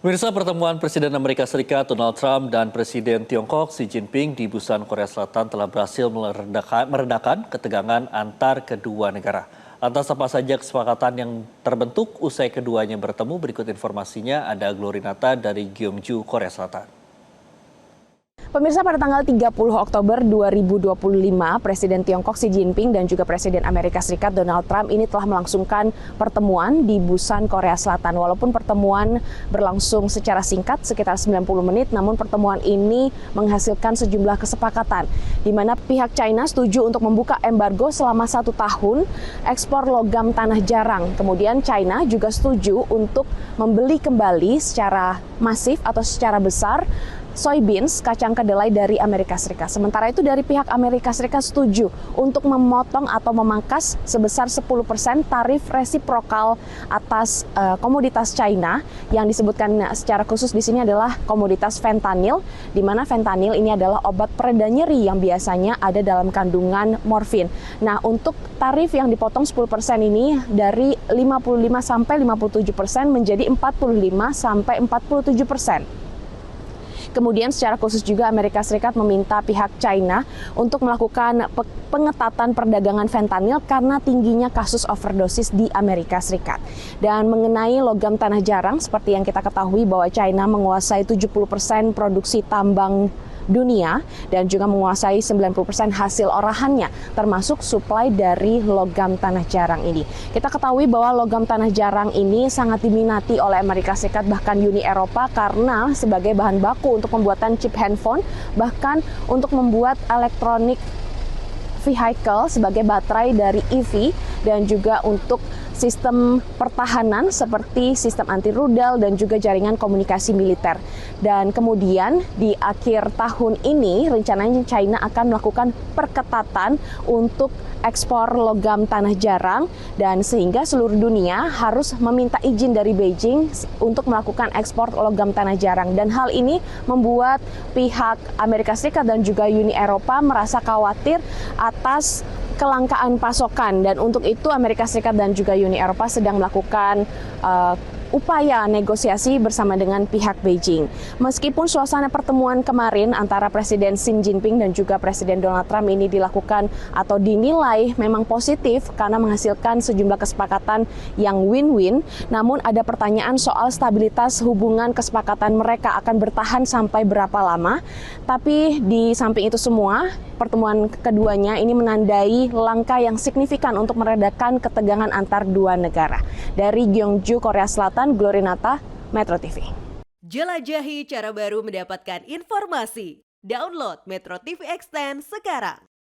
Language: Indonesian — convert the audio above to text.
Pemirsa, pertemuan Presiden Amerika Serikat Donald Trump dan Presiden Tiongkok Xi Jinping di Busan, Korea Selatan telah berhasil meredakan ketegangan antar kedua negara. Lantas apa saja kesepakatan yang terbentuk usai keduanya bertemu? Berikut informasinya, ada Glorinata dari Gyeongju, Korea Selatan. Pemirsa, pada tanggal 30 Oktober 2025, Presiden Tiongkok Xi Jinping dan juga Presiden Amerika Serikat Donald Trump ini telah melangsungkan pertemuan di Busan, Korea Selatan. Walaupun pertemuan berlangsung secara singkat, sekitar 90 menit, namun pertemuan ini menghasilkan sejumlah kesepakatan, di mana pihak China setuju untuk membuka embargo selama 1 tahun ekspor logam tanah jarang. Kemudian China juga setuju untuk membeli kembali secara masif atau secara besar soybeans, kacang kedelai dari Amerika Serikat. Sementara itu dari pihak Amerika Serikat setuju untuk memotong atau memangkas sebesar 10% tarif resiprokal atas komoditas China yang disebutkan secara khusus di sini adalah komoditas fentanyl, di mana fentanyl ini adalah obat pereda nyeri yang biasanya ada dalam kandungan morfin. Nah, untuk tarif yang dipotong 10% ini dari 55 sampai 57% menjadi 45 sampai 47%. Kemudian secara khusus juga Amerika Serikat meminta pihak China untuk melakukan pengetatan perdagangan fentanyl karena tingginya kasus overdosis di Amerika Serikat. Dan mengenai logam tanah jarang, seperti yang kita ketahui bahwa China menguasai 70% produksi tambang dunia dan juga menguasai 90% hasil olahannya, termasuk suplai dari logam tanah jarang ini. Kita ketahui bahwa logam tanah jarang ini sangat diminati oleh Amerika Serikat, bahkan Uni Eropa, karena sebagai bahan baku untuk pembuatan chip handphone, bahkan untuk membuat elektronik vehicle sebagai baterai dari EV, dan juga untuk sistem pertahanan seperti sistem anti rudal dan juga jaringan komunikasi militer. Dan kemudian di akhir tahun ini rencananya China akan melakukan perketatan untuk ekspor logam tanah jarang, dan sehingga seluruh dunia harus meminta izin dari Beijing untuk melakukan ekspor logam tanah jarang. Dan hal ini membuat pihak Amerika Serikat dan juga Uni Eropa merasa khawatir atas kelangkaan pasokan, dan untuk itu Amerika Serikat dan juga Uni Eropa sedang melakukan upaya negosiasi bersama dengan pihak Beijing. Meskipun suasana pertemuan kemarin antara Presiden Xi Jinping dan juga Presiden Donald Trump ini dilakukan atau dinilai memang positif karena menghasilkan sejumlah kesepakatan yang win-win, namun ada pertanyaan soal stabilitas hubungan kesepakatan mereka akan bertahan sampai berapa lama. Tapi di samping itu semua, pertemuan keduanya ini menandai langkah yang signifikan untuk meredakan ketegangan antar dua negara. Dari Gyeongju, Korea Selatan, Glorinata, Metro TV. Jelajahi cara baru mendapatkan informasi. Download Metro TV Extend sekarang.